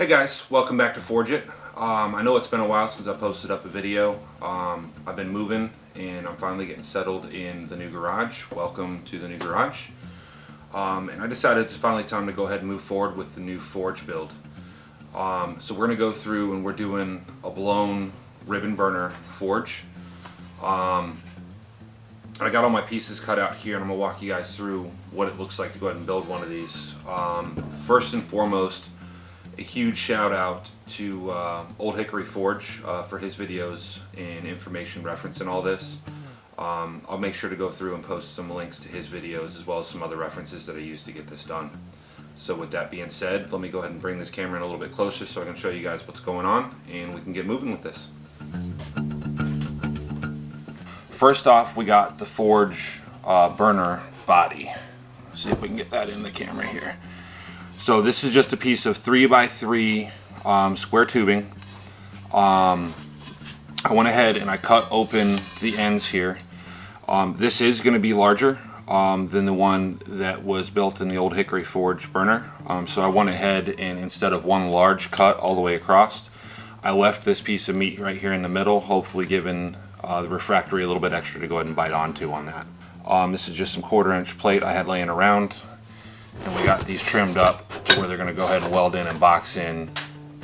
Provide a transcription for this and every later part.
Hey guys, welcome back to Forge It. I know it's been a while since I posted up a video. I've been moving and I'm finally getting settled in the new garage. Welcome to the new garage. And I decided it's finally time to go ahead and move forward with the new forge build. So we're going to go through and we're doing a blown ribbon burner forge. I got all my pieces cut out here and I'm going to walk you guys through what it looks like to go ahead and build one of these. First and foremost, a huge shout out to Old Hickory Forge for his videos and information reference and all this. I'll make sure to go through and post some links to his videos as well as some other references that I used to get this done. So with that being said, let me go ahead and bring this camera in a little bit closer so I can show you guys what's going on and we can get moving with this. First off, we got the forge burner body. Let's see if we can get that in the camera here. So this is just a piece of 3x3 square tubing. I went ahead and I cut open the ends here. This is going to be larger than the one that was built in the Old Hickory Forge burner. So I went ahead and instead of one large cut all the way across, I left this piece of meat right here in the middle, hopefully giving the refractory a little bit extra to go ahead and bite onto on that. This is just some 1/4-inch plate I had laying around. And we got these trimmed up to where they're going to go ahead and weld in and box in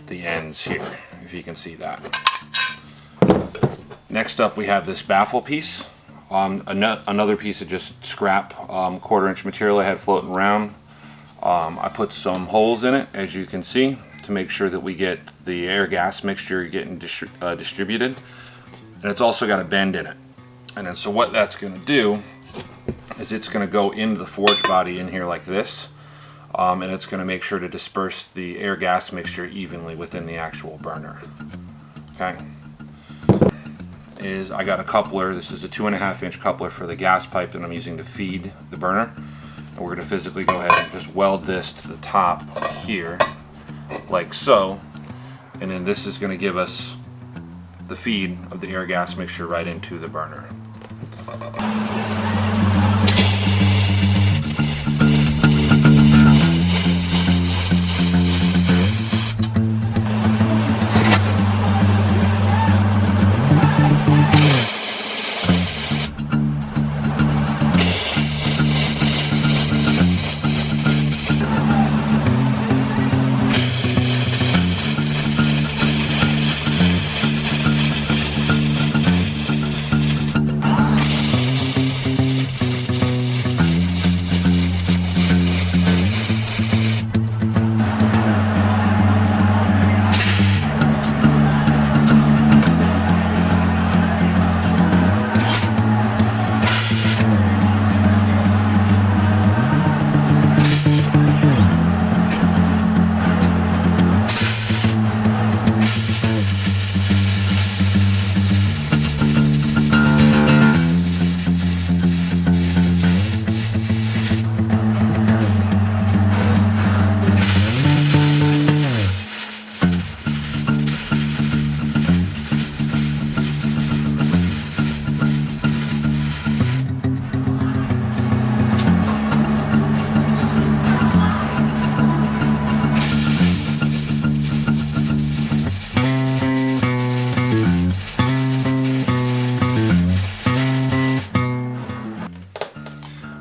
the ends here, if you can see that. Next up we have this baffle piece. Another piece of just scrap 1/4-inch material I had floating around. I put some holes in it, as you can see, to make sure that we get the air-gas mixture getting distributed. And it's also got a bend in it. And then so what that's going to do is it's going to go into the forge body in here like this, and it's going to make sure to disperse the air gas mixture evenly within the actual burner. Okay, I got a coupler. This is a 2.5-inch coupler for the gas pipe that I'm using to feed the burner, and we're going to physically go ahead and just weld this to the top here like so, and then this is going to give us the feed of the air gas mixture right into the burner.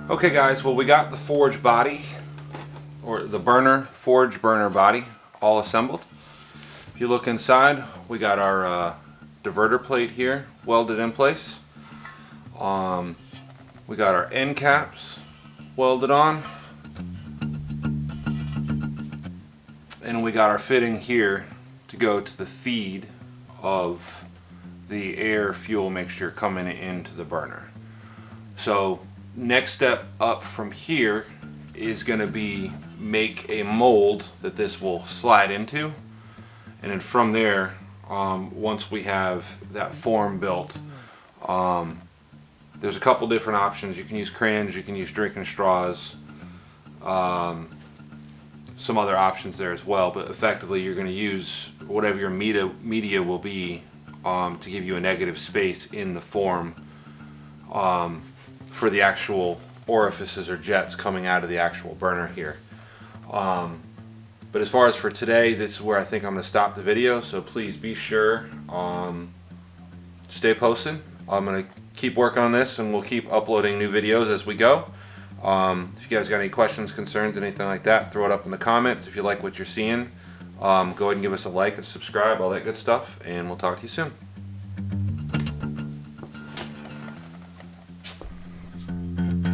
Okay guys, well we got the forge body, or the forge burner body, all assembled. If you look inside, we got our diverter plate here welded in place. We got our end caps welded on. And we got our fitting here to go to the feed of the air fuel mixture coming into the burner. So next step up from here is going to be make a mold that this will slide into, and then from there, once we have that form built, there's a couple different options. You can use crayons, you can use drinking straws, some other options there as well, but effectively you're going to use whatever your media will be to give you a negative space in the form for the actual orifices or jets coming out of the actual burner here. But But as far as for today, this is where I think I'm going to stop the video. So please be sure, stay posted. I'm going to keep working on this, and we'll keep uploading new videos as we go. If you guys got any questions, concerns, anything like that, throw it up in the comments. If you like what you're seeing, go ahead and give us a like, a subscribe, all that good stuff, and we'll talk to you soon.